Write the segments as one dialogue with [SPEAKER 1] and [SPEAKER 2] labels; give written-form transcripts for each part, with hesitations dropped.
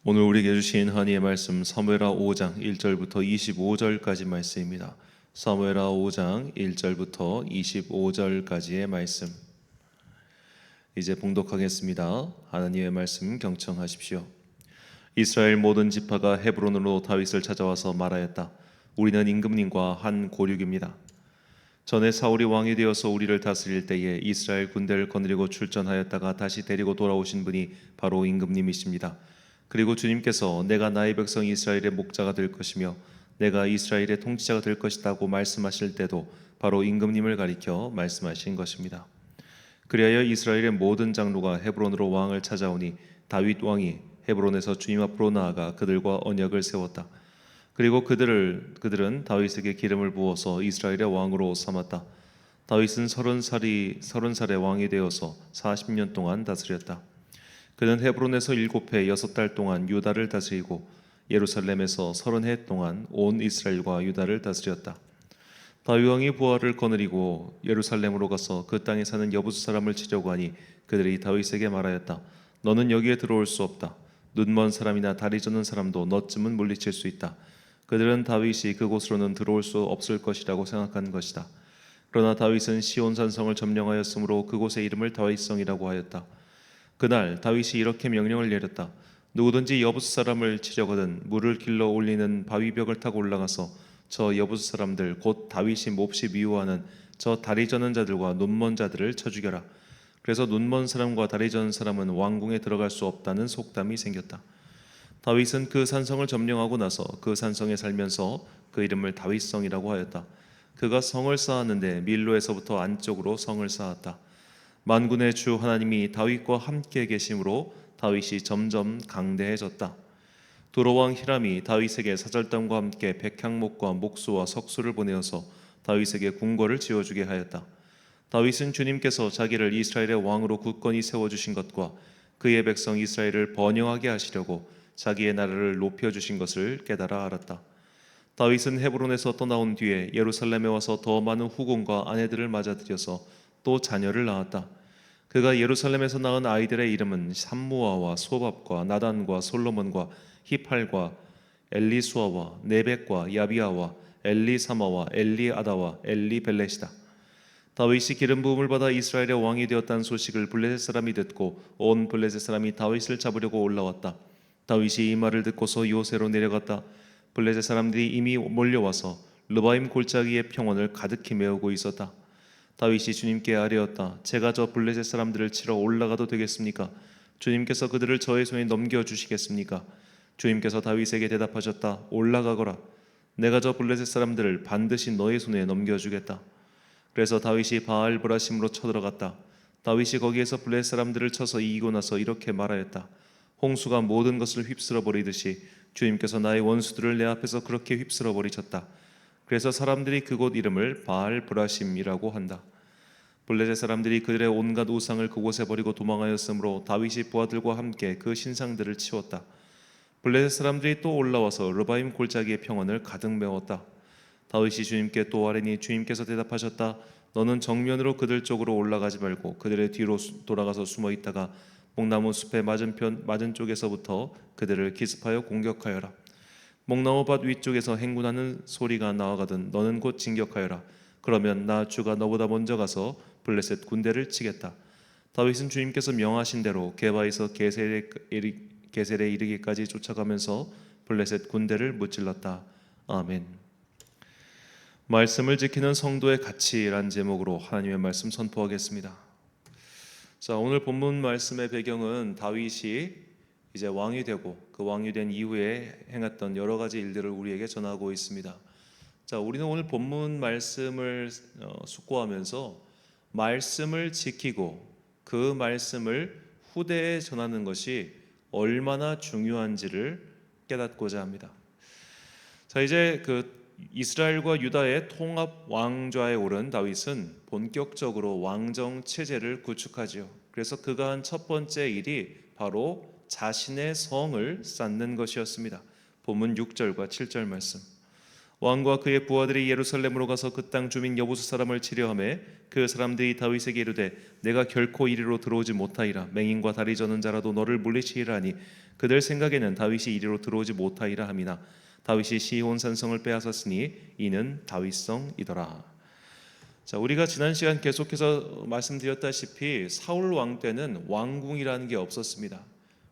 [SPEAKER 1] 오늘 우리에게 주신 하나님의 말씀 사무엘하 5장 1절부터 25절까지 말씀입니다. 사무엘하 5장 1절부터 25절까지의 말씀 이제 봉독하겠습니다. 하나님의 말씀 경청하십시오. 이스라엘 모든 지파가 헤브론으로 다윗을 찾아와서 말하였다. 우리는 임금님과 한 고륙입니다. 전에 사울이 왕이 되어서 우리를 다스릴 때에 이스라엘 군대를 거느리고 출전하였다가 다시 데리고 돌아오신 분이 바로 임금님이십니다. 그리고 주님께서 내가 나의 백성 이스라엘의 목자가 될 것이며 내가 이스라엘의 통치자가 될 것이라고 말씀하실 때도 바로 임금님을 가리켜 말씀하신 것입니다. 그리하여 이스라엘의 모든 장로가 헤브론으로 왕을 찾아오니 다윗 왕이 헤브론에서 주님 앞으로 나아가 그들과 언약을 세웠다. 그리고 그들은 다윗에게 기름을 부어서 이스라엘의 왕으로 삼았다. 다윗은 30살의 왕이 되어서 40년 동안 다스렸다. 그는 헤브론에서 7해 6달 동안 유다를 다스리고 예루살렘에서 30해 동안 온 이스라엘과 유다를 다스렸다. 다윗 왕이 부하를 거느리고 예루살렘으로 가서 그 땅에 사는 여부수 사람을 치려고 하니 그들이 다윗에게 말하였다. 너는 여기에 들어올 수 없다. 눈먼 사람이나 다리 젖는 사람도 너쯤은 물리칠 수 있다. 그들은 다윗이 그곳으로는 들어올 수 없을 것이라고 생각한 것이다. 그러나 다윗은 시온 산성을 점령하였으므로 그곳의 이름을 다윗성이라고 하였다. 그날 다윗이 이렇게 명령을 내렸다. 누구든지 여부수 사람을 치려거든 물을 길러 올리는 바위벽을 타고 올라가서 저 여부수 사람들 곧 다윗이 몹시 미워하는 저 다리 저는 자들과 눈먼 자들을 쳐 죽여라. 그래서 눈먼 사람과 다리 저는 사람은 왕궁에 들어갈 수 없다는 속담이 생겼다. 다윗은 그 산성을 점령하고 나서 그 산성에 살면서 그 이름을 다윗성이라고 하였다. 그가 성을 쌓았는데 밀로에서부터 안쪽으로 성을 쌓았다. 만군의 주 하나님이 다윗과 함께 계심으로 다윗이 점점 강대해졌다. 두로왕 히람이 다윗에게 사절단과 함께 백향목과 목수와 석수를 보내어서 다윗에게 궁궐을 지어주게 하였다. 다윗은 주님께서 자기를 이스라엘의 왕으로 굳건히 세워주신 것과 그의 백성 이스라엘을 번영하게 하시려고 자기의 나라를 높여주신 것을 깨달아 알았다. 다윗은 헤브론에서 떠나온 뒤에 예루살렘에 와서 더 많은 후궁과 아내들을 맞아들여서 또 자녀를 낳았다. 그가 예루살렘에서 낳은 아이들의 이름은 삼무아와 소밥과 나단과 솔로몬과 히팔과 엘리수아와 네벡과 야비아와 엘리사마와 엘리아다와 엘리벨렛이다. 다윗이 기름 부음을 받아 이스라엘의 왕이 되었다는 소식을 블레셋 사람이 듣고 온 블레셋 사람이 다윗을 잡으려고 올라왔다. 다윗이 이 말을 듣고서 요새로 내려갔다. 블레셋 사람들이 이미 몰려와서 르바임 골짜기의 평원을 가득히 메우고 있었다. 다윗이 주님께 아뢰었다. 제가 저 블레셋 사람들을 치러 올라가도 되겠습니까? 주님께서 그들을 저의 손에 넘겨주시겠습니까? 주님께서 다윗에게 대답하셨다. 올라가거라. 내가 저 블레셋 사람들을 반드시 너의 손에 넘겨주겠다. 그래서 다윗이 바알 브라심으로 쳐들어갔다. 다윗이 거기에서 블레셋 사람들을 쳐서 이기고 나서 이렇게 말하였다. 홍수가 모든 것을 휩쓸어 버리듯이 주님께서 나의 원수들을 내 앞에서 그렇게 휩쓸어 버리셨다. 그래서 사람들이 그곳 이름을 바알 브라심이라고 한다. 블레셋 사람들이 그들의 온갖 우상을 그곳에 버리고 도망하였으므로 다윗이 부하들과 함께 그 신상들을 치웠다. 블레셋 사람들이 또 올라와서 르바임 골짜기의 평원을 가득 메웠다. 다윗이 주님께 또 아뢰니 주님께서 대답하셨다. 너는 정면으로 그들 쪽으로 올라가지 말고 그들의 뒤로 돌아가서 숨어 있다가 목나무 숲의 맞은 쪽에서부터 그들을 기습하여 공격하여라. 목나무 밭 위쪽에서 행군하는 소리가 나아가든 너는 곧 진격하여라. 그러면 나 주가 너보다 먼저 가서 블레셋 군대를 치겠다. 다윗은 주님께서 명하신 대로 게바에서 게셀에 이르기까지 쫓아가면서 블레셋 군대를 무찔렀다. 아멘. 말씀을 지키는 성도의 가치란 제목으로 하나님의 말씀 선포하겠습니다. 자, 오늘 본문 말씀의 배경은 다윗이 이제 왕이 되고 그 왕이 된 이후에 행했던 여러 가지 일들을 우리에게 전하고 있습니다. 자, 우리는 오늘 본문 말씀을 숙고하면서 말씀을 지키고 그 말씀을 후대에 전하는 것이 얼마나 중요한지를 깨닫고자 합니다. 자, 이제 그 이스라엘과 유다의 통합 왕좌에 오른 다윗은 본격적으로 왕정 체제를 구축하지요. 그래서 그가 한 첫 번째 일이 바로 자신의 성을 쌓는 것이었습니다. 본문 6절과 7절 말씀. 왕과 그의 부하들이 예루살렘으로 가서 그 땅 주민 여부수 사람을 치려하매 그 사람들이 다윗에게 이르되 내가 결코 이리로 들어오지 못하리라. 맹인과 다리 저는 자라도 너를 물리치리라 하니 그들 생각에는 다윗이 이리로 들어오지 못하리라 함이나 다윗이 시온 산성을 빼앗았으니 이는 다윗성이더라. 자, 우리가 지난 시간 계속해서 말씀드렸다시피 사울 왕 때는 왕궁이라는 게 없었습니다.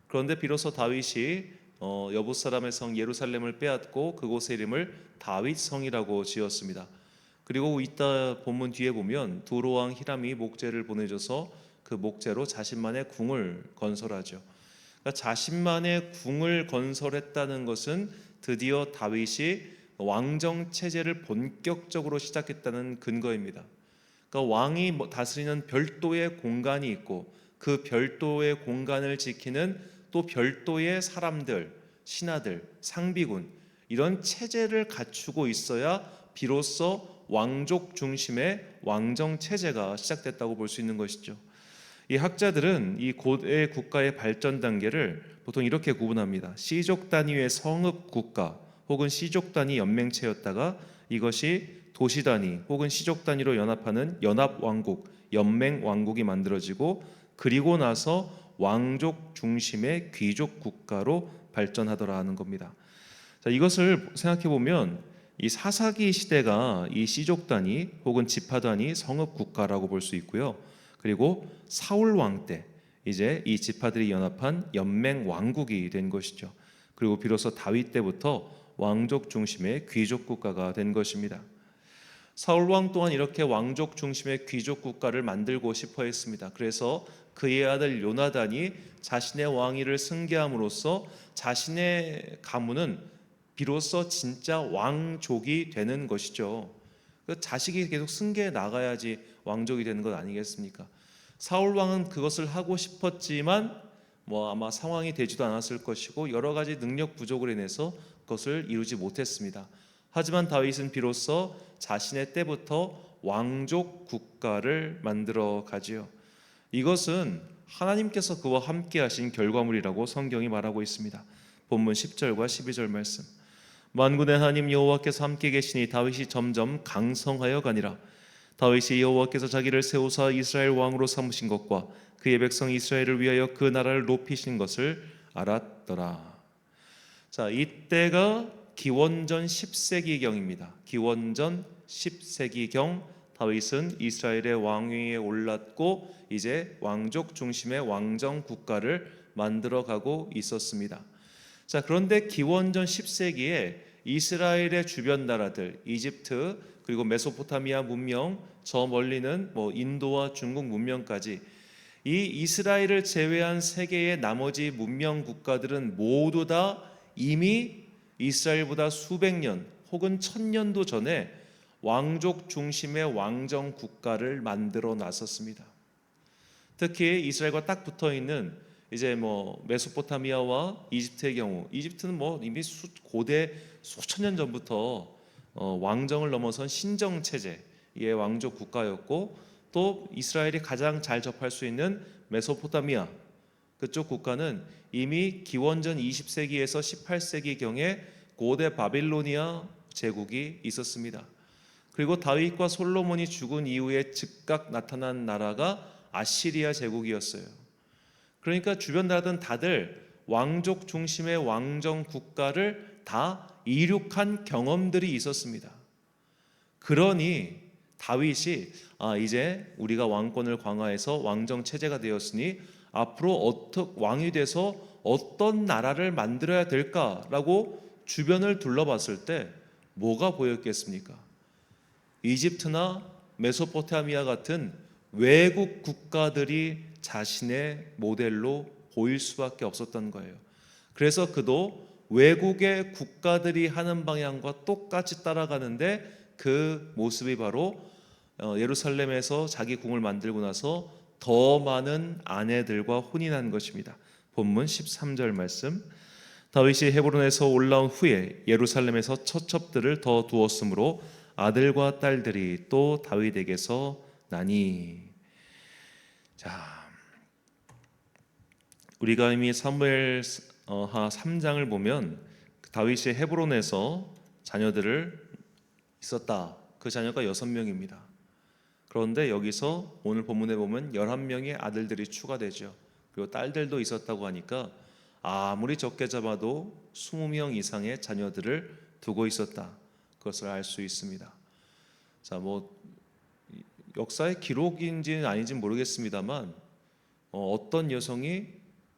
[SPEAKER 1] 그런데 비로소 다윗이 여부 사람의 성 예루살렘을 빼앗고 그곳의 이름을 다윗성이라고 지었습니다. 그리고 이따 본문 뒤에 보면 두로왕 히람이 목재를 보내줘서 그 목재로 자신만의 궁을 건설하죠. 그러니까 자신만의 궁을 건설했다는 것은 드디어 다윗이 왕정 체제를 본격적으로 시작했다는 근거입니다. 그러니까 왕이 다스리는 별도의 공간이 있고 그 별도의 공간을 지키는 또 별도의 사람들, 신하들, 상비군 이런 체제를 갖추고 있어야 비로소 왕족 중심의 왕정 체제가 시작됐다고 볼 수 있는 것이죠. 이 학자들은 이 고대 국가의 발전 단계를 보통 이렇게 구분합니다. 시족 단위의 성읍 국가 혹은 시족 단위 연맹체였다가 이것이 도시 단위 혹은 시족 단위로 연합하는 연합 왕국, 연맹 왕국이 만들어지고 그리고 나서 왕족 중심의 귀족 국가로 발전하더라 하는 겁니다. 자, 이것을 생각해 보면 이 사사기 시대가 이 시족 단위 혹은 지파 단위 성읍 국가라고 볼 수 있고요. 그리고 사울 왕 때 이제 이 지파들이 연합한 연맹 왕국이 된 것이죠. 그리고 비로소 다윗 때부터 왕족 중심의 귀족 국가가 된 것입니다. 사울 왕 또한 이렇게 왕족 중심의 귀족 국가를 만들고 싶어 했습니다. 그래서 그의 아들 요나단이 자신의 왕위를 승계함으로써 자신의 가문은 비로소 진짜 왕족이 되는 것이죠. 자식이 계속 승계해 나가야지 왕족이 되는 것 아니겠습니까? 사울 왕은 그것을 하고 싶었지만 아마 상황이 되지도 않았을 것이고 여러 가지 능력 부족으로 인해서 그것을 이루지 못했습니다. 하지만 다윗은 비로소 자신의 때부터 왕족 국가를 만들어 가지요. 이것은 하나님께서 그와 함께 하신 결과물이라고 성경이 말하고 있습니다. 본문 10절과 12절 말씀. 만군의 하나님 여호와께서 함께 계시니 다윗이 점점 강성하여 가니라. 다윗이 여호와께서 자기를 세우사 이스라엘 왕으로 삼으신 것과 그의 백성 이스라엘을 위하여 그 나라를 높이신 것을 알았더라. 자, 이때가 기원전 10세기경입니다. 기원전 10세기경 다윗은 이스라엘의 왕위에 올랐고 이제 왕족 중심의 왕정 국가를 만들어가고 있었습니다. 자, 그런데 기원전 10세기에 이스라엘의 주변 나라들, 이집트 그리고 메소포타미아 문명, 저 멀리는 인도와 중국 문명까지 이 이스라엘을 제외한 세계의 나머지 문명 국가들은 모두 다 이미 이스라엘보다 수백 년 혹은 천년도 전에 왕족 중심의 왕정 국가를 만들어 놨었습니다. 특히 이스라엘과 딱 붙어 있는 이제 메소포타미아와 이집트의 경우, 이집트는 이미 고대 수천 년 전부터 왕정을 넘어선 신정 체제의 왕족 국가였고, 또 이스라엘이 가장 잘 접할 수 있는 메소포타미아 그쪽 국가는 이미 기원전 20세기에서 18세기경에 고대 바빌로니아 제국이 있었습니다. 그리고 다윗과 솔로몬이 죽은 이후에 즉각 나타난 나라가 아시리아 제국이었어요. 그러니까 주변 나라들은 다들 왕족 중심의 왕정 국가를 다 이룩한 경험들이 있었습니다. 그러니 다윗이 이제 우리가 왕권을 강화해서 왕정 체제가 되었으니 앞으로 왕이 돼서 어떤 나라를 만들어야 될까라고 주변을 둘러봤을 때 뭐가 보였겠습니까? 이집트나 메소포타미아 같은 외국 국가들이 자신의 모델로 보일 수밖에 없었던 거예요. 그래서 그도 외국의 국가들이 하는 방향과 똑같이 따라가는데 그 모습이 바로 예루살렘에서 자기 궁을 만들고 나서 더 많은 아내들과 혼인한 것입니다. 본문 13절 말씀. 다윗이 헤브론에서 올라온 후에 예루살렘에서 처첩들을 더 두었으므로 아들과 딸들이 또 다윗에게서 나니. 자, 우리가 이미 사무엘하 3장을 보면 다윗이 헤브론에서 자녀들을 있었다. 그 자녀가 6명입니다. 그런데 여기서 오늘 본문에 보면 11명의 아들들이 추가되죠. 그리고 딸들도 있었다고 하니까 아무리 적게 잡아도 20명 이상의 자녀들을 두고 있었다. 그것을 알 수 있습니다. 자, 역사의 기록인지는 아닌지는 모르겠습니다만 어떤 여성이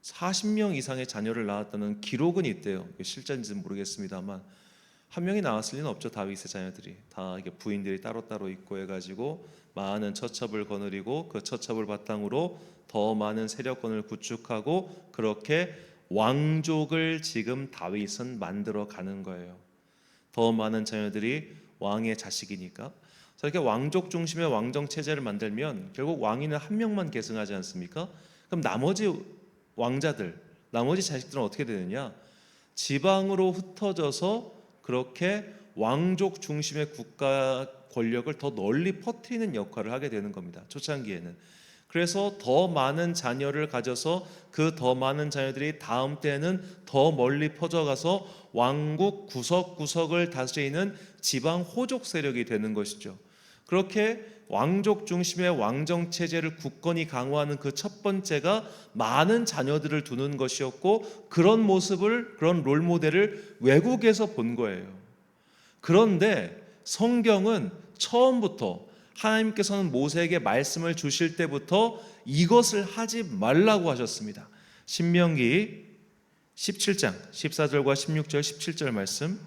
[SPEAKER 1] 40명 이상의 자녀를 낳았다는 기록은 있대요. 실제인지는 모르겠습니다만 한 명이 나왔을 리는 없죠. 다윗의 자녀들이 다 이게 부인들이 따로따로 있고 해가지고 많은 처첩을 거느리고 그 처첩을 바탕으로 더 많은 세력권을 구축하고 그렇게 왕족을 지금 다윗은 만들어 가는 거예요. 더 많은 자녀들이 왕의 자식이니까. 이렇게 왕족 중심의 왕정 체제를 만들면 결국 왕위는 한 명만 계승하지 않습니까? 그럼 나머지 왕자들, 나머지 자식들은 어떻게 되느냐? 지방으로 흩어져서 그렇게 왕족 중심의 국가 권력을 더 널리 퍼뜨리는 역할을 하게 되는 겁니다. 초창기에는. 그래서 더 많은 자녀를 가져서 그 더 많은 자녀들이 다음 때는 더 멀리 퍼져가서 왕국 구석구석을 다스리는 지방 호족 세력이 되는 것이죠. 그렇게 왕족 중심의 왕정 체제를 굳건히 강화하는 그 첫 번째가 많은 자녀들을 두는 것이었고, 그런 모습을, 그런 롤 모델을 외국에서 본 거예요. 그런데 성경은 처음부터 하나님께서는 모세에게 말씀을 주실 때부터 이것을 하지 말라고 하셨습니다. 신명기 17장 14절과 16절 17절 말씀,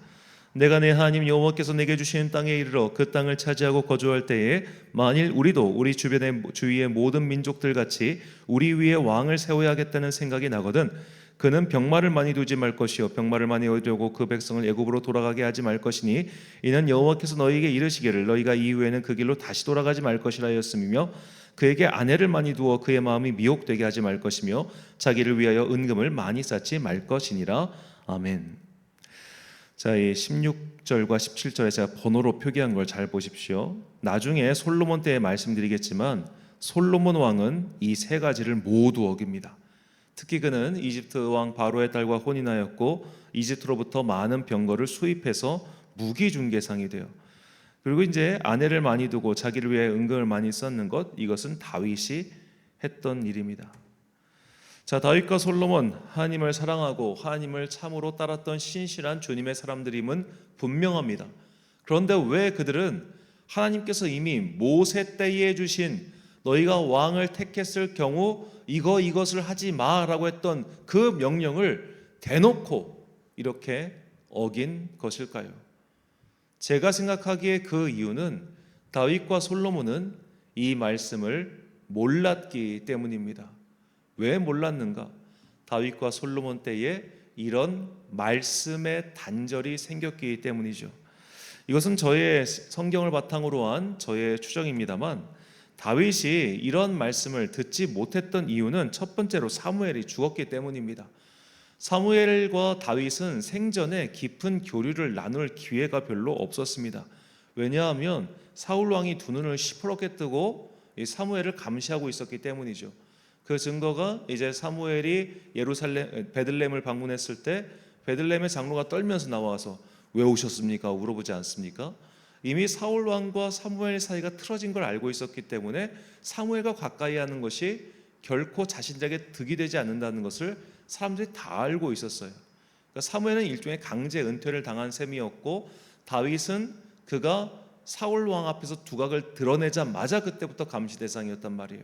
[SPEAKER 1] 내가 내 하나님 여호와께서 내게 주시는 땅에 이르러 그 땅을 차지하고 거주할 때에 만일 우리도 우리 주위의 모든 민족들 같이 우리 위에 왕을 세워야 하겠다는 생각이 나거든 그는 병마를 많이 두지 말 것이요 병마를 많이 얻으려고 그 백성을 애굽으로 돌아가게 하지 말 것이니 이는 여호와께서 너희에게 이르시기를 너희가 이후에는 그 길로 다시 돌아가지 말 것이라 하였음이며 그에게 아내를 많이 두어 그의 마음이 미혹되게 하지 말 것이며 자기를 위하여 은금을 많이 쌓지 말 것이니라. 아멘. 자, 이 16절과 17절에 제가 번호로 표기한 걸 잘 보십시오. 나중에 솔로몬 때에 말씀드리겠지만 솔로몬 왕은 이 세 가지를 모두 어깁니다. 특히 그는 이집트 왕 바로의 딸과 혼인하였고 이집트로부터 많은 병거를 수입해서 무기 중개상이 돼요. 그리고 이제 아내를 많이 두고 자기를 위해 은금을 많이 썼는 것, 이것은 다윗이 했던 일입니다. 자, 다윗과 솔로몬, 하나님을 사랑하고 하나님을 참으로 따랐던 신실한 주님의 사람들임은 분명합니다. 그런데 왜 그들은 하나님께서 이미 모세 때에 주신 너희가 왕을 택했을 경우 이것을 하지 마라고 했던 그 명령을 대놓고 이렇게 어긴 것일까요? 제가 생각하기에 그 이유는 다윗과 솔로몬은 이 말씀을 몰랐기 때문입니다. 왜 몰랐는가? 다윗과 솔로몬 때에 이런 말씀의 단절이 생겼기 때문이죠. 이것은 저의 성경을 바탕으로 한 저의 추정입니다만 다윗이 이런 말씀을 듣지 못했던 이유는 첫 번째로 사무엘이 죽었기 때문입니다. 사무엘과 다윗은 생전에 깊은 교류를 나눌 기회가 별로 없었습니다. 왜냐하면 사울 왕이 두 눈을 시퍼렇게 뜨고 사무엘을 감시하고 있었기 때문이죠. 그 증거가 이제 사무엘이 베들레헴을 방문했을 때 베들레헴의 장로가 떨면서 나와서 왜 오셨습니까? 물어보지 않습니까? 이미 사울 왕과 사무엘 사이가 틀어진 걸 알고 있었기 때문에 사무엘과 가까이 하는 것이 결코 자신에게 득이 되지 않는다는 것을 사람들이 다 알고 있었어요. 그러니까 사무엘은 일종의 강제 은퇴를 당한 셈이었고 다윗은 그가 사울 왕 앞에서 두각을 드러내자마자 그때부터 감시 대상이었단 말이에요.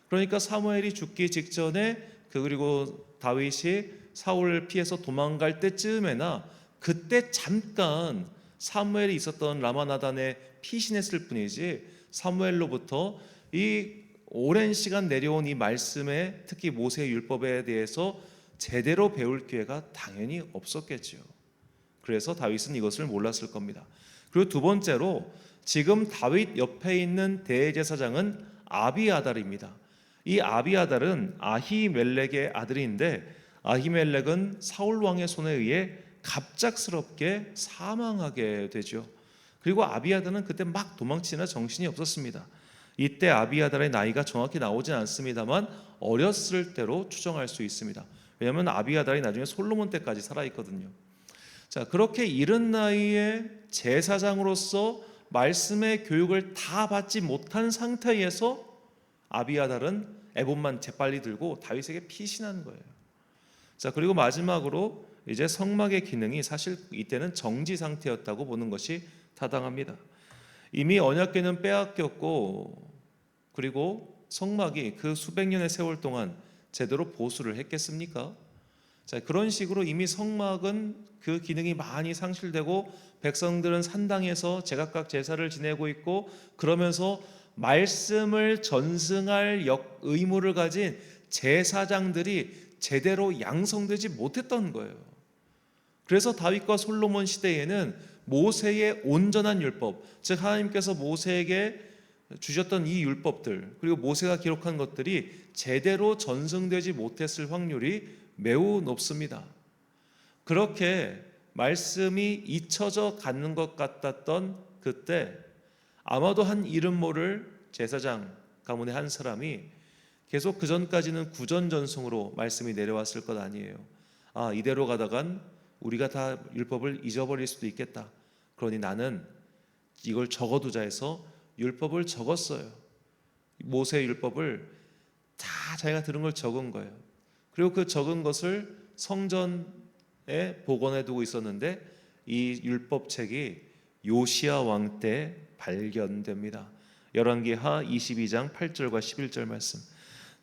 [SPEAKER 1] 그러니까 사무엘이 죽기 직전에 그리고 다윗이 사울을 피해서 도망갈 때쯤에나 그때 잠깐 사무엘이 있었던 라마나단에 피신했을 뿐이지 사무엘로부터 이 오랜 시간 내려온 이 말씀에 특히 모세의 율법에 대해서 제대로 배울 기회가 당연히 없었겠죠. 그래서 다윗은 이것을 몰랐을 겁니다. 그리고 두 번째로 지금 다윗 옆에 있는 대제사장은 아비아달입니다. 이 아비아달은 아히멜렉의 아들인데 아히멜렉은 사울 왕의 손에 의해 갑작스럽게 사망하게 되죠. 그리고 아비아달은 그때 막 도망치나 정신이 없었습니다. 이때 아비아달의 나이가 정확히 나오진 않습니다만 어렸을 때로 추정할 수 있습니다. 왜냐하면 아비아달이 나중에 솔로몬 때까지 살아있거든요. 자, 그렇게 이른 나이에 제사장으로서 말씀의 교육을 다 받지 못한 상태에서 아비아달은 에봇만 재빨리 들고 다윗에게 피신한 거예요. 자, 그리고 마지막으로 이제 성막의 기능이 사실 이때는 정지 상태였다고 보는 것이 타당합니다. 이미 언약궤는 빼앗겼고, 그리고 성막이 그 수백 년의 세월 동안 제대로 보수를 했겠습니까? 자, 그런 식으로 이미 성막은 그 기능이 많이 상실되고 백성들은 산당에서 제각각 제사를 지내고 있고, 그러면서 말씀을 전승할 의무를 가진 제사장들이 제대로 양성되지 못했던 거예요. 그래서 다윗과 솔로몬 시대에는 모세의 온전한 율법, 즉 하나님께서 모세에게 주셨던 이 율법들, 그리고 모세가 기록한 것들이 제대로 전승되지 못했을 확률이 매우 높습니다. 그렇게 말씀이 잊혀져 가는 것 같았던 그때 아마도 한 이름 모를 제사장 가문의 한 사람이 계속 그 전까지는 구전전승으로 말씀이 내려왔을 것 아니에요. 아, 이대로 가다간 우리가 다 율법을 잊어버릴 수도 있겠다. 그러니 나는 이걸 적어두자 해서 율법을 적었어요. 모세의 율법을 다 자기가 들은 걸 적은 거예요. 그리고 그 적은 것을 성전에 복원해 두고 있었는데 이 율법책이 요시야 왕 때 발견됩니다. 열왕기하 22장 8절과 11절 말씀.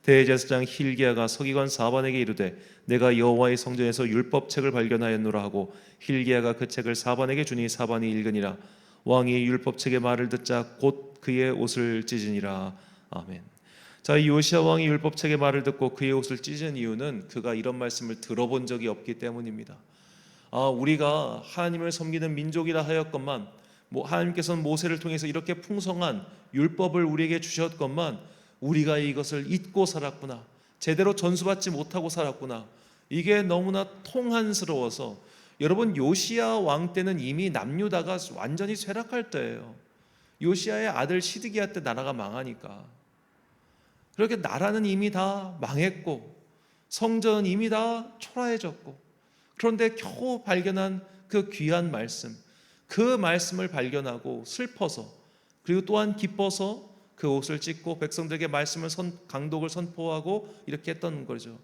[SPEAKER 1] 대제사장 힐기야가 서기관 사반에게 이르되 내가 여호와의 성전에서 율법책을 발견하였노라 하고 힐기야가 그 책을 사반에게 주니 사반이 읽으니라. 왕이 율법책의 말을 듣자 곧 그의 옷을 찢으니라. 아멘. 자, 이 요시야 왕이 율법책의 말을 듣고 그의 옷을 찢은 이유는 그가 이런 말씀을 들어본 적이 없기 때문입니다. 우리가 하나님을 섬기는 민족이라 하였건만, 하나님께서는 모세를 통해서 이렇게 풍성한 율법을 우리에게 주셨건만 우리가 이것을 잊고 살았구나, 제대로 전수받지 못하고 살았구나, 이게 너무나 통한스러워서. 여러분, 요시야 왕 때는 이미 남유다가 완전히 쇠락할 때예요. 요시야의 아들 시드기야 때 나라가 망하니까. 그렇게 나라는 이미 다 망했고 성전은 이미 다 초라해졌고, 그런데 겨우 발견한 그 귀한 말씀, 그 말씀을 발견하고 슬퍼서, 그리고 또한 기뻐서 그 옷을 찢고 백성들에게 말씀을 강독을 선포하고 이렇게 했던 거죠.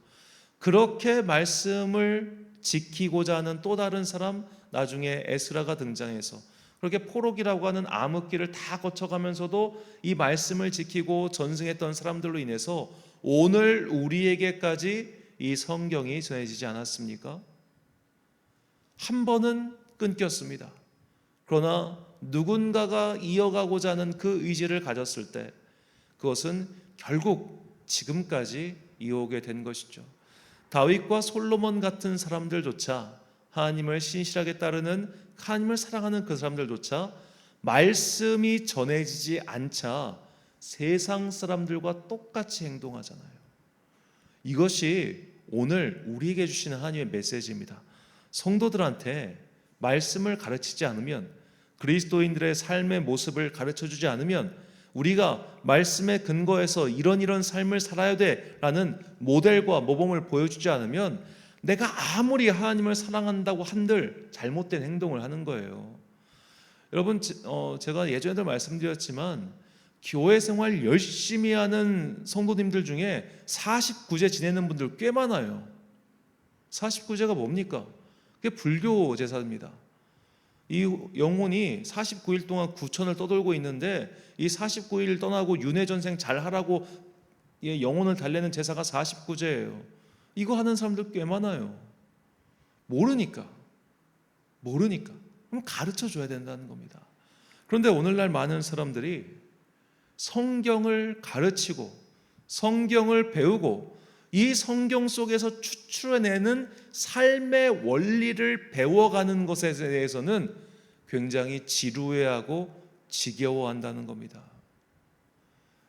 [SPEAKER 1] 그렇게 말씀을 지키고자 하는 또 다른 사람, 나중에 에스라가 등장해서 그렇게 포록이라고 하는 암흑기를 다 거쳐가면서도 이 말씀을 지키고 전승했던 사람들로 인해서 오늘 우리에게까지 이 성경이 전해지지 않았습니까? 한 번은 끊겼습니다. 그러나 누군가가 이어가고자 하는 그 의지를 가졌을 때 그것은 결국 지금까지 이어오게 된 것이죠. 다윗과 솔로몬 같은 사람들조차, 하나님을 신실하게 따르는, 하나님을 사랑하는 그 사람들조차 말씀이 전해지지 않자 세상 사람들과 똑같이 행동하잖아요. 이것이 오늘 우리에게 주시는 하나님의 메시지입니다. 성도들한테 말씀을 가르치지 않으면, 그리스도인들의 삶의 모습을 가르쳐주지 않으면, 우리가 말씀의 근거에서 이런 삶을 살아야 돼라는 모델과 모범을 보여주지 않으면 내가 아무리 하나님을 사랑한다고 한들 잘못된 행동을 하는 거예요. 여러분, 제가 예전에도 말씀드렸지만 교회 생활 열심히 하는 성도님들 중에 49제 지내는 분들 꽤 많아요. 49제가 뭡니까? 그게 불교 제사입니다. 이 영혼이 49일 동안 구천을 떠돌고 있는데 이 49일 떠나고 윤회전생 잘하라고 영혼을 달래는 제사가 49제예요. 이거 하는 사람들 꽤 많아요. 모르니까. 그럼 가르쳐줘야 된다는 겁니다. 그런데 오늘날 많은 사람들이 성경을 가르치고 성경을 배우고 이 성경 속에서 추출해내는 삶의 원리를 배워가는 것에 대해서는 굉장히 지루해하고 지겨워한다는 겁니다.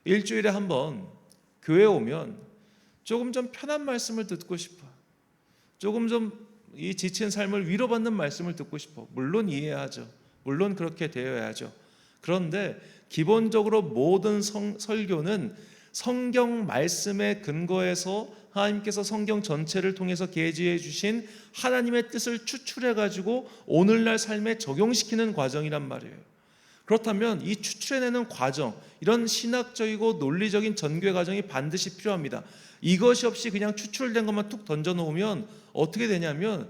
[SPEAKER 1] 일주일에 한 번 교회에 오면 조금 좀 편한 말씀을 듣고 싶어, 조금 좀 이 지친 삶을 위로받는 말씀을 듣고 싶어. 물론 이해하죠. 물론 그렇게 되어야죠. 그런데 기본적으로 모든 설교는 성경 말씀에 근거해서 하나님께서 성경 전체를 통해서 계시해 주신 하나님의 뜻을 추출해 가지고 오늘날 삶에 적용시키는 과정이란 말이에요. 그렇다면 이 추출해내는 과정, 이런 신학적이고 논리적인 전개 과정이 반드시 필요합니다. 이것이 없이 그냥 추출된 것만 툭 던져놓으면 어떻게 되냐면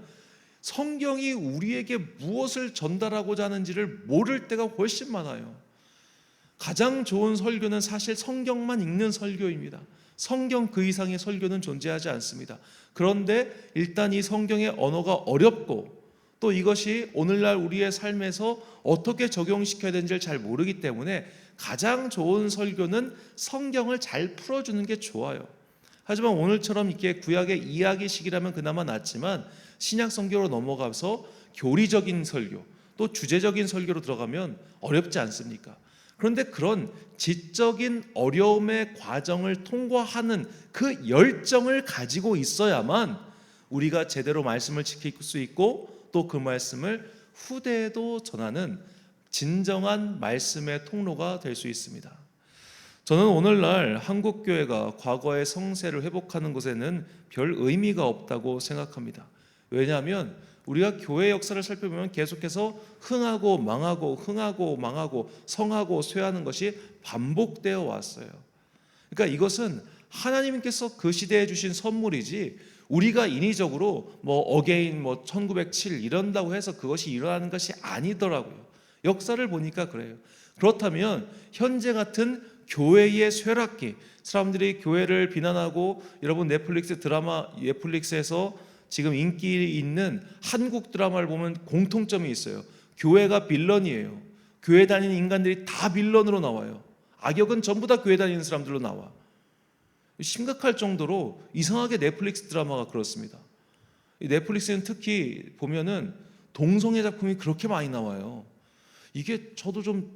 [SPEAKER 1] 성경이 우리에게 무엇을 전달하고자 하는지를 모를 때가 훨씬 많아요. 가장 좋은 설교는 사실 성경만 읽는 설교입니다. 성경 그 이상의 설교는 존재하지 않습니다. 그런데 일단 이 성경의 언어가 어렵고 또 이것이 오늘날 우리의 삶에서 어떻게 적용시켜야 되는지를 잘 모르기 때문에 가장 좋은 설교는 성경을 잘 풀어주는 게 좋아요. 하지만 오늘처럼 이렇게 구약의 이야기식이라면 그나마 낫지만 신약 성경으로 넘어가서 교리적인 설교 또 주제적인 설교로 들어가면 어렵지 않습니까? 그런데 그런 지적인 어려움의 과정을 통과하는 그 열정을 가지고 있어야만 우리가 제대로 말씀을 지킬 수 있고 또 그 말씀을 후대에도 전하는 진정한 말씀의 통로가 될 수 있습니다. 저는 오늘날 한국교회가 과거의 성세를 회복하는 것에는 별 의미가 없다고 생각합니다. 왜냐하면 우리가 교회 역사를 살펴보면 계속해서 흥하고 망하고 성하고 쇠하는 것이 반복되어 왔어요. 그러니까 이것은 하나님께서 그 시대에 주신 선물이지 우리가 인위적으로 어게인 1907 이런다고 해서 그것이 일어나는 것이 아니더라고요. 역사를 보니까 그래요. 그렇다면 현재 같은 교회의 쇠락기, 사람들이 교회를 비난하고 여러분 넷플릭스에서 지금 인기 있는 한국 드라마를 보면 공통점이 있어요. 교회가 빌런이에요. 교회 다니는 인간들이 다 빌런으로 나와요. 악역은 전부 다 교회 다니는 사람들로 나와. 심각할 정도로 이상하게 넷플릭스 드라마가 그렇습니다. 이 넷플릭스는 특히 보면은 동성애 작품이 그렇게 많이 나와요. 이게 저도 좀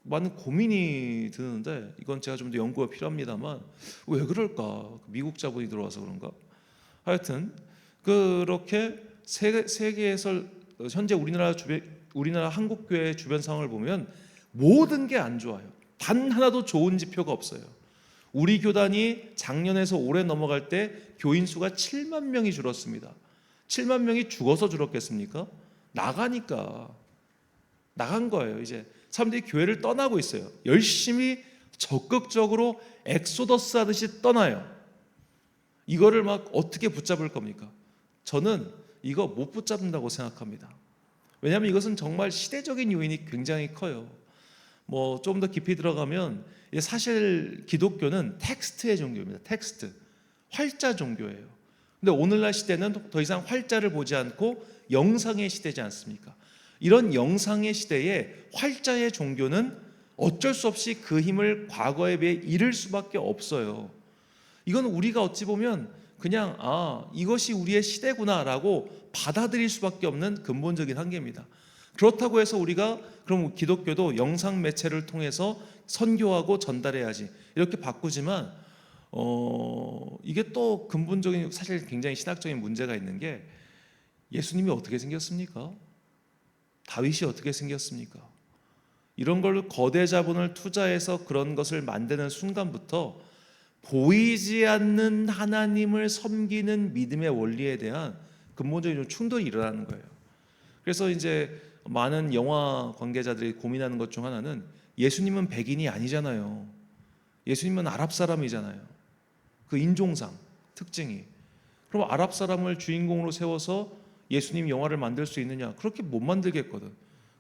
[SPEAKER 1] 많은 고민이 드는데 이건 제가 좀 더 연구가 필요합니다만 왜 그럴까? 미국 자본이 들어와서 그런가? 하여튼 그렇게 세계에서 현재 우리나라 한국교회 주변 상황을 보면 모든 게 안 좋아요. 단 하나도 좋은 지표가 없어요. 우리 교단이 작년에서 올해 넘어갈 때 교인 수가 7만 명이 줄었습니다. 7만 명이 죽어서 줄었겠습니까? 나가니까 나간 거예요. 이제 사람들이 교회를 떠나고 있어요. 열심히 적극적으로 엑소더스 하듯이 떠나요. 이거를 막 어떻게 붙잡을 겁니까? 저는 이거 못 붙잡는다고 생각합니다. 왜냐하면 이것은 정말 시대적인 요인이 굉장히 커요. 좀 더 깊이 들어가면 사실 기독교는 텍스트의 종교입니다. 텍스트, 활자 종교예요. 근데 오늘날 시대는 더 이상 활자를 보지 않고 영상의 시대지 않습니까? 이런 영상의 시대에 활자의 종교는 어쩔 수 없이 그 힘을 과거에 비해 잃을 수밖에 없어요. 이건 우리가 어찌 보면 그냥 이것이 우리의 시대구나라고 받아들일 수밖에 없는 근본적인 한계입니다. 그렇다고 해서 우리가 그럼 기독교도 영상 매체를 통해서 선교하고 전달해야지 이렇게 바꾸지만 이게 또 근본적인 사실 굉장히 신학적인 문제가 있는 게 예수님이 어떻게 생겼습니까? 다윗이 어떻게 생겼습니까? 이런 걸 거대 자본을 투자해서 그런 것을 만드는 순간부터 보이지 않는 하나님을 섬기는 믿음의 원리에 대한 근본적인 충돌이 일어나는 거예요. 그래서 이제 많은 영화 관계자들이 고민하는 것 중 하나는 예수님은 백인이 아니잖아요. 예수님은 아랍 사람이잖아요. 그 인종상 특징이. 그럼 아랍 사람을 주인공으로 세워서 예수님 영화를 만들 수 있느냐? 그렇게 못 만들겠거든.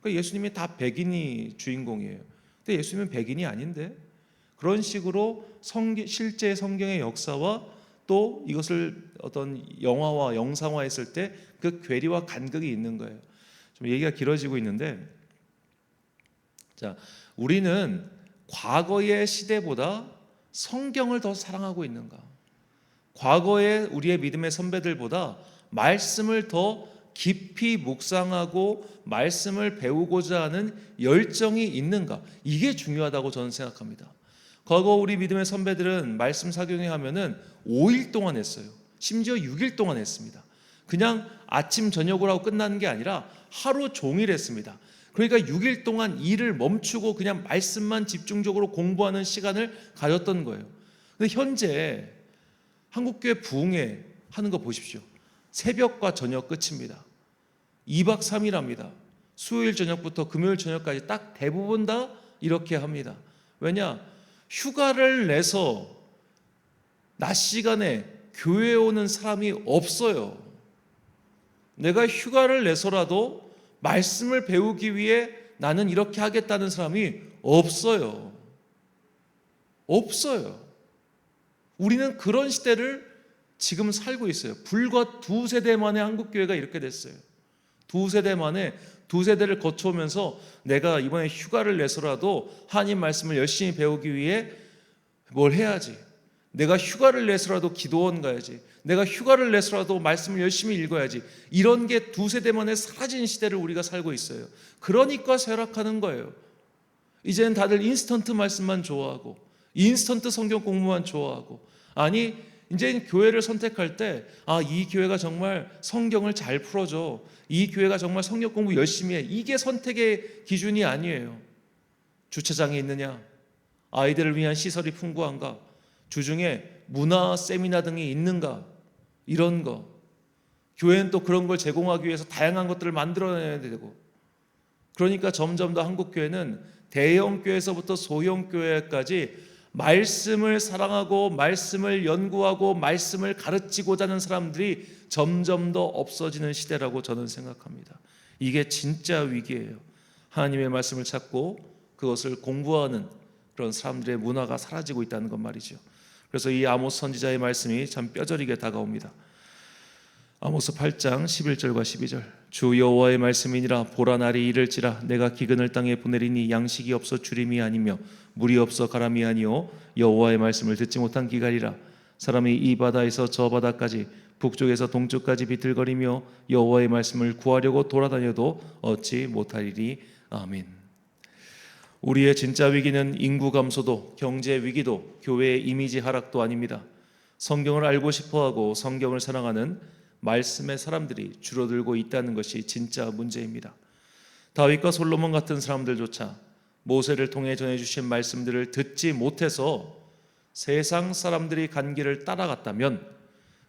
[SPEAKER 1] 그러니까 예수님이 다 백인이 주인공이에요. 근데 예수님은 백인이 아닌데 그런 식으로 실제 성경의 역사와 또 이것을 어떤 영화와 영상화했을 때 그 괴리와 간극이 있는 거예요. 좀 얘기가 길어지고 있는데, 자, 우리는 과거의 시대보다 성경을 더 사랑하고 있는가? 과거의 우리의 믿음의 선배들보다 말씀을 더 깊이 묵상하고 말씀을 배우고자 하는 열정이 있는가? 이게 중요하다고 저는 생각합니다. 과거 우리 믿음의 선배들은 말씀 사경회 하면은 5일 동안 했어요. 심지어 6일 동안 했습니다. 그냥 아침 저녁으로 하고 끝나는 게 아니라 하루 종일 했습니다. 그러니까 6일 동안 일을 멈추고 그냥 말씀만 집중적으로 공부하는 시간을 가졌던 거예요. 근데 현재 한국교회 부흥회 하는 거 보십시오. 새벽과 저녁 끝입니다. 2박 3일 합니다. 수요일 저녁부터 금요일 저녁까지 딱 대부분 다 이렇게 합니다. 왜냐? 휴가를 내서 낮 시간에 교회에 오는 사람이 없어요. 내가 휴가를 내서라도 말씀을 배우기 위해 나는 이렇게 하겠다는 사람이 없어요. 없어요. 우리는 그런 시대를 지금 살고 있어요. 불과 2세대 만에 한국교회가 이렇게 됐어요. 2세대 만에 2세대를 거쳐오면서 내가 이번에 휴가를 내서라도 하나님 말씀을 열심히 배우기 위해 뭘 해야지. 내가 휴가를 내서라도 기도원 가야지. 내가 휴가를 내서라도 말씀을 열심히 읽어야지. 이런 게 2세대 만에 사라진 시대를 우리가 살고 있어요. 그러니까 쇠락하는 거예요. 이제는 다들 인스턴트 말씀만 좋아하고 인스턴트 성경 공부만 좋아하고, 아니 이제 교회를 선택할 때 이 교회가 정말 성경을 잘 풀어줘, 이 교회가 정말 성경 공부 열심히 해, 이게 선택의 기준이 아니에요. 주차장에 있느냐, 아이들을 위한 시설이 풍부한가, 주중에 문화 세미나 등이 있는가, 이런 거. 교회는 또 그런 걸 제공하기 위해서 다양한 것들을 만들어내야 되고, 그러니까 점점 더 한국교회는 대형교회에서부터 소형교회까지 말씀을 사랑하고 말씀을 연구하고 말씀을 가르치고자 하는 사람들이 점점 더 없어지는 시대라고 저는 생각합니다. 이게 진짜 위기예요. 하나님의 말씀을 찾고 그것을 공부하는 그런 사람들의 문화가 사라지고 있다는 것 말이죠. 그래서 이 아모스 선지자의 말씀이 참 뼈저리게 다가옵니다. 아모스 8장 11절과 12절. 주 여호와의 말씀이니라. 보라, 날이 이를지라 내가 기근을 땅에 보내리니 양식이 없어 주림이 아니며 물이 없어 가람이 아니요 여호와의 말씀을 듣지 못한 기갈이라. 사람이 이 바다에서 저 바다까지 북쪽에서 동쪽까지 비틀거리며 여호와의 말씀을 구하려고 돌아다녀도 얻지 못하리니. 아멘. 우리의 진짜 위기는 인구 감소도 경제 위기도 교회의 이미지 하락도 아닙니다. 성경을 알고 싶어하고 성경을 사랑하는 말씀의 사람들이 줄어들고 있다는 것이 진짜 문제입니다. 다윗과 솔로몬 같은 사람들조차 모세를 통해 전해주신 말씀들을 듣지 못해서 세상 사람들이 간 길을 따라갔다면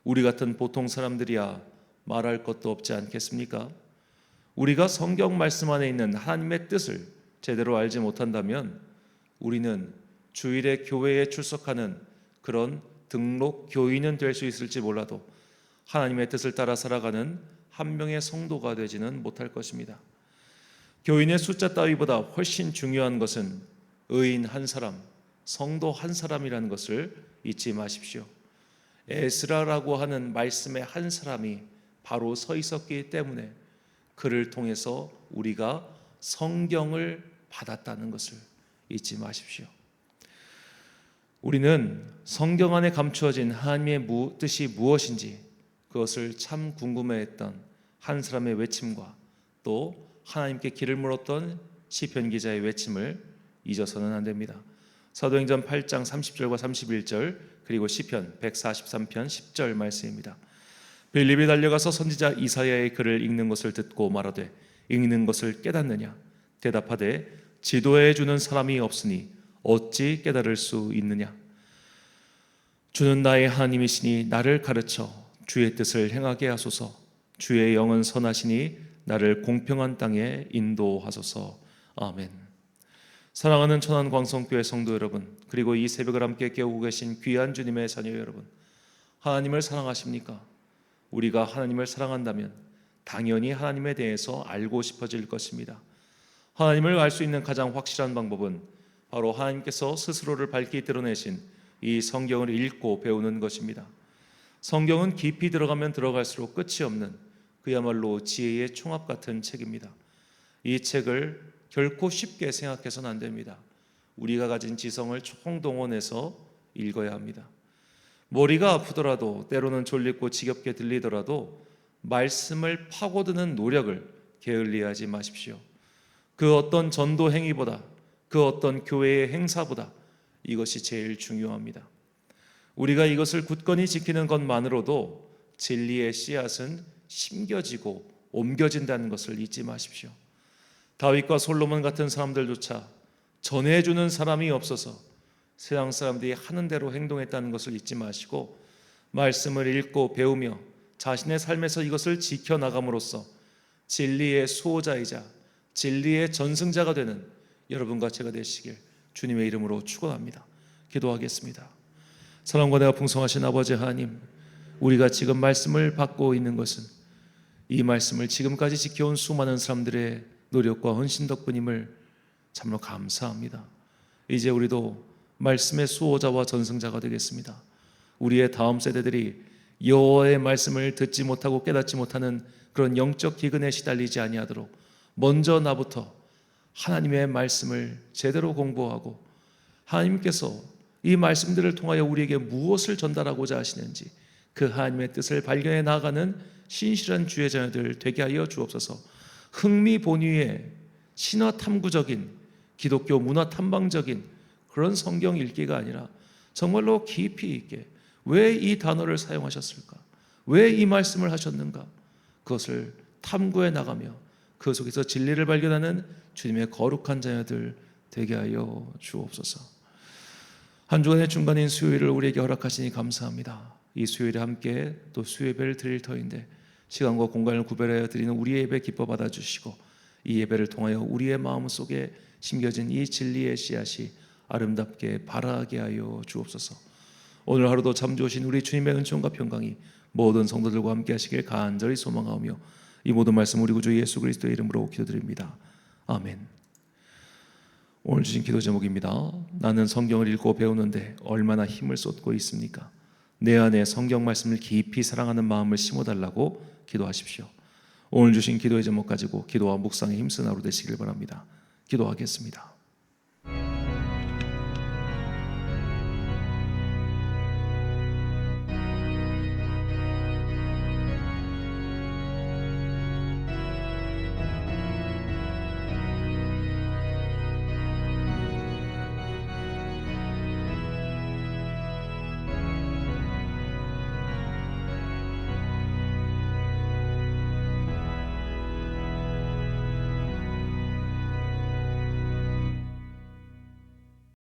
[SPEAKER 1] 우리 같은 보통 사람들이야 말할 것도 없지 않겠습니까? 우리가 성경 말씀 안에 있는 하나님의 뜻을 제대로 알지 못한다면 우리는 주일에 교회에 출석하는 그런 등록 교인은 될 수 있을지 몰라도 하나님의 뜻을 따라 살아가는 한 명의 성도가 되지는 못할 것입니다. 교인의 숫자 따위보다 훨씬 중요한 것은 의인 한 사람, 성도 한 사람이라는 것을 잊지 마십시오. 에스라라고 하는 말씀의 한 사람이 바로 서 있었기 때문에 그를 통해서 우리가 성경을 받았다는 것을 잊지 마십시오. 우리는 성경 안에 감추어진 하나님의 뜻이 무엇인지 그것을 참 궁금해했던 한 사람의 외침과 또 하나님께 길을 물었던 시편 기자의 외침을 잊어서는 안 됩니다. 사도행전 8장 30절과 31절 그리고 시편 143편 10절 말씀입니다. 빌립이 달려가서 선지자 이사야의 글을 읽는 것을 듣고 말하되 읽는 것을 깨닫느냐? 대답하되 지도해 주는 사람이 없으니 어찌 깨달을 수 있느냐? 주는 나의 하나님이시니 나를 가르쳐 주의 뜻을 행하게 하소서. 주의 영은 선하시니 나를 공평한 땅에 인도하소서. 아멘. 사랑하는 천안광성교회 성도 여러분, 그리고 이 새벽을 함께 깨우고 계신 귀한 주님의 자녀 여러분, 하나님을 사랑하십니까? 우리가 하나님을 사랑한다면 당연히 하나님에 대해서 알고 싶어질 것입니다. 하나님을 알 수 있는 가장 확실한 방법은 바로 하나님께서 스스로를 밝히 드러내신 이 성경을 읽고 배우는 것입니다. 성경은 깊이 들어가면 들어갈수록 끝이 없는 그야말로 지혜의 총합 같은 책입니다. 이 책을 결코 쉽게 생각해서는 안 됩니다. 우리가 가진 지성을 총동원해서 읽어야 합니다. 머리가 아프더라도, 때로는 졸립고 지겹게 들리더라도 말씀을 파고드는 노력을 게을리하지 마십시오. 그 어떤 전도 행위보다, 그 어떤 교회의 행사보다 이것이 제일 중요합니다. 우리가 이것을 굳건히 지키는 것만으로도 진리의 씨앗은 심겨지고 옮겨진다는 것을 잊지 마십시오. 다윗과 솔로몬 같은 사람들조차 전해주는 사람이 없어서 세상 사람들이 하는 대로 행동했다는 것을 잊지 마시고 말씀을 읽고 배우며 자신의 삶에서 이것을 지켜나감으로써 진리의 수호자이자 진리의 전승자가 되는 여러분과 제가 되시길 주님의 이름으로 축원합니다. 기도하겠습니다. 사랑과 내가 풍성하신 아버지 하나님, 우리가 지금 말씀을 받고 있는 것은 이 말씀을 지금까지 지켜온 수많은 사람들의 노력과 헌신 덕분임을 참으로 감사합니다. 이제 우리도 말씀의 수호자와 전승자가 되겠습니다. 우리의 다음 세대들이 여호와의 말씀을 듣지 못하고 깨닫지 못하는 그런 영적 기근에 시달리지 아니하도록 먼저 나부터 하나님의 말씀을 제대로 공부하고 하나님께서 이 말씀들을 통하여 우리에게 무엇을 전달하고자 하시는지 그 하나님의 뜻을 발견해 나아가는 신실한 주의 자녀들 되게 하여 주옵소서. 흥미본위의 신화 탐구적인 기독교 문화 탐방적인 그런 성경 읽기가 아니라 정말로 깊이 있게 왜 이 단어를 사용하셨을까? 왜 이 말씀을 하셨는가? 그것을 탐구해 나가며 그 속에서 진리를 발견하는 주님의 거룩한 자녀들 되게 하여 주옵소서. 한 주간의 중간인 수요일을 우리에게 허락하시니 감사합니다. 이 수요일에 함께 또 수요예배를 드릴 터인데 시간과 공간을 구별하여 드리는 우리의 예배 기뻐 받아주시고 이 예배를 통하여 우리의 마음속에 심겨진 이 진리의 씨앗이 아름답게 발하게 하여 주옵소서. 오늘 하루도 참 좋으신 우리 주님의 은총과 평강이 모든 성도들과 함께 하시길 간절히 소망하며 이 모든 말씀 우리 구주 예수 그리스도의 이름으로 기도드립니다. 아멘. 오늘 주신 기도 제목입니다. 나는 성경을 읽고 배우는데 얼마나 힘을 쏟고 있습니까? 내 안에 성경 말씀을 깊이 사랑하는 마음을 심어달라고 기도하십시오. 오늘 주신 기도의 제목 가지고 기도와 묵상에 힘쓰는 하루 되시길 바랍니다. 기도하겠습니다.